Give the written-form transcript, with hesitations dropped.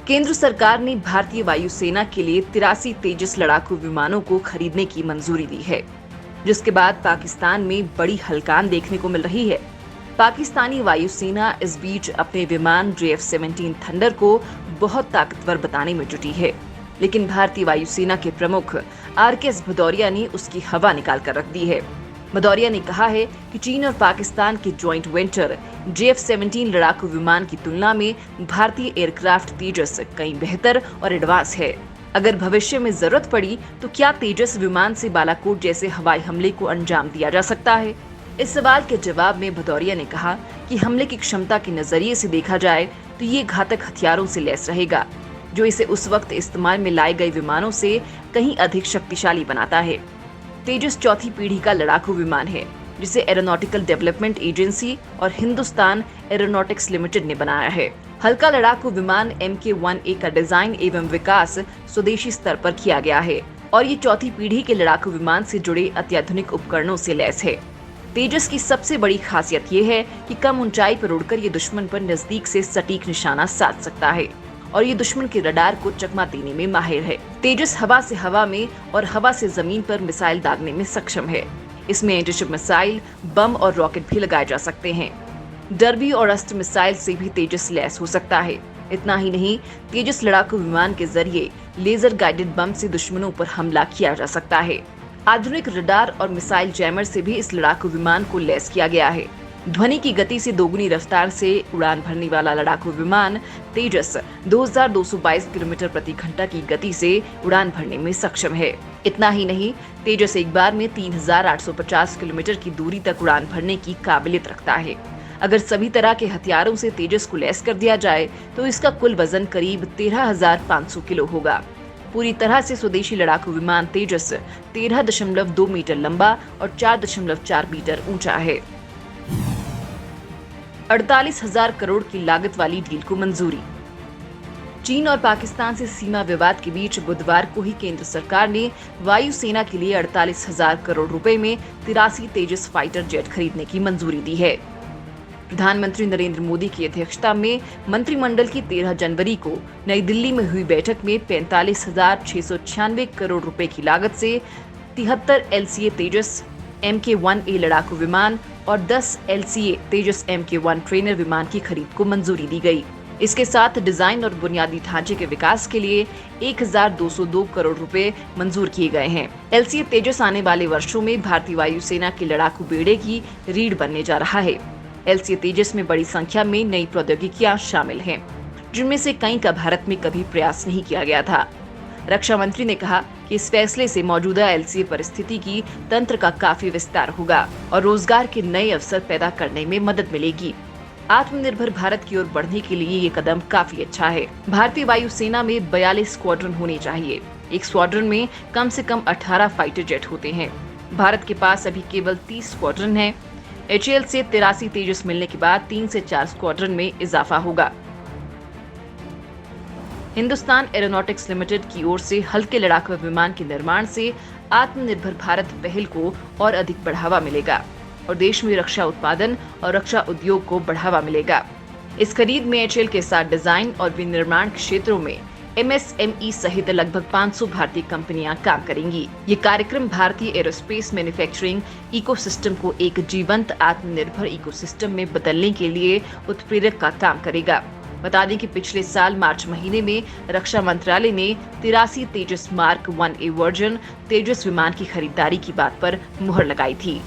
केंद्र सरकार ने भारतीय वायुसेना के लिए 83 तेजस लड़ाकू विमानों को खरीदने की मंजूरी दी है, जिसके बाद पाकिस्तान में बड़ी हलकान देखने को मिल रही है। पाकिस्तानी वायुसेना इस बीच अपने विमान JF-17 थंडर को बहुत ताकतवर बताने में जुटी है, लेकिन भारतीय वायुसेना के प्रमुख RKS भदौरिया ने उसकी हवा निकाल कर रख दी है। भदौरिया ने कहा है कि चीन और पाकिस्तान के ज्वाइंट वेंचर JF-17 लड़ाकू विमान की तुलना में भारतीय एयरक्राफ्ट तेजस कहीं बेहतर और एडवांस है। अगर भविष्य में जरूरत पड़ी तो क्या तेजस विमान से बालाकोट जैसे हवाई हमले को अंजाम दिया जा सकता है? इस सवाल के जवाब में भदौरिया ने कहा कि हमले की क्षमता के नजरिए से देखा जाए तो ये घातक हथियारों से लैस रहेगा, जो इसे उस वक्त इस्तेमाल में लाए गए विमानों से कहीं अधिक शक्तिशाली बनाता है। तेजस चौथी पीढ़ी का लड़ाकू विमान है, जिसे एरोनॉटिकल डेवलपमेंट एजेंसी और हिंदुस्तान एरोनॉटिक्स लिमिटेड ने बनाया है। हल्का लड़ाकू विमान MK-1A का डिजाइन एवं विकास स्वदेशी स्तर पर किया गया है और ये चौथी पीढ़ी के लड़ाकू विमान से जुड़े अत्याधुनिक उपकरणों से लैस है। तेजस की सबसे बड़ी खासियत ये है कि कम ऊंचाई पर उड़कर ये दुश्मन पर नजदीक से सटीक निशाना साध सकता है और ये दुश्मन के रडार को चकमा देने में माहिर है। तेजस हवा से हवा में और हवा से जमीन पर मिसाइल दागने में सक्षम है। इसमें एंटीशिप मिसाइल, बम और रॉकेट भी लगाए जा सकते हैं। डर्बी और अस्त्र मिसाइल से भी तेजस लैस हो सकता है। इतना ही नहीं, तेजस लड़ाकू विमान के जरिए लेजर गाइडेड बम से दुश्मनों पर हमला किया जा सकता है। आधुनिक रडार और मिसाइल जैमर से भी इस लड़ाकू विमान को लैस किया गया है। ध्वनि की गति से दोगुनी रफ्तार से उड़ान भरने वाला लड़ाकू विमान तेजस 2222 किलोमीटर प्रति घंटा की गति से उड़ान भरने में सक्षम है। इतना ही नहीं, तेजस एक बार में 3850 किलोमीटर की दूरी तक उड़ान भरने की काबिलियत रखता है। अगर सभी तरह के हथियारों से तेजस को लैस कर दिया जाए तो इसका कुल वजन करीब 13,500 किलो होगा। पूरी तरह से स्वदेशी लड़ाकू विमान तेजस 13.2 मीटर लंबा और 4.4 मीटर ऊंचा है। 48,000 करोड़ की लागत वाली डील को मंजूरी। चीन और पाकिस्तान से सीमा विवाद के बीच बुधवार को ही केंद्र सरकार ने वायुसेना के लिए 48,000 करोड़ रुपए में 83 तेजस फाइटर जेट खरीदने की मंजूरी दी है। प्रधानमंत्री नरेंद्र मोदी की अध्यक्षता में मंत्रिमंडल की 13 जनवरी को नई दिल्ली में हुई बैठक में 45,696 करोड़ रुपए की लागत से 73 LCA तेजस MK-1A लड़ाकू विमान और 10 LCA तेजस MK-1 ट्रेनर विमान की खरीद को मंजूरी दी गई। इसके साथ डिजाइन और बुनियादी ढांचे के विकास के लिए 1,202 करोड़ रुपए मंजूर किए गए हैं। LCA तेजस आने वाले वर्षों में भारतीय वायुसेना के लड़ाकू बेड़े की रीढ़ बनने जा रहा है। LCA तेजस में बड़ी संख्या में नई प्रौद्योगिकियां शामिल हैं, जिनमें से कई का भारत में कभी प्रयास नहीं किया गया था। रक्षा मंत्री ने कहा कि इस फैसले से मौजूदा LCA परिस्थिति की तंत्र का काफी विस्तार होगा और रोजगार के नए अवसर पैदा करने में मदद मिलेगी। आत्मनिर्भर भारत की ओर बढ़ने के लिए ये कदम काफी अच्छा है। भारतीय वायुसेना में 42 स्क्वाड्रन होने चाहिए। एक स्क्वाड्रन में कम से कम 18 फाइटर जेट होते हैं। भारत के पास अभी केवल 30 स्क्वाड्रन है। HAL से 83 तेजस मिलने के बाद 3 से 4 स्क्वाड्रन में इजाफा होगा। हिंदुस्तान एरोनॉटिक्स लिमिटेड की ओर से हल्के लड़ाकू विमान के निर्माण से आत्मनिर्भर भारत पहल को और अधिक बढ़ावा मिलेगा और देश में रक्षा उत्पादन और रक्षा उद्योग को बढ़ावा मिलेगा। इस खरीद में HAL के साथ डिजाइन और विनिर्माण क्षेत्रों में MSME सहित लगभग 500 भारतीय कंपनियां काम करेंगी। ये कार्यक्रम भारतीय एरोस्पेस मैन्युफैक्चरिंग इकोसिस्टम को एक जीवंत आत्मनिर्भर इकोसिस्टम में बदलने के लिए उत्प्रेरक का काम करेगा। बता दें कि पिछले साल मार्च महीने में रक्षा मंत्रालय ने 83 तेजस मार्क 1A वर्जन तेजस विमान की खरीदारी की बात पर मुहर लगाई थी।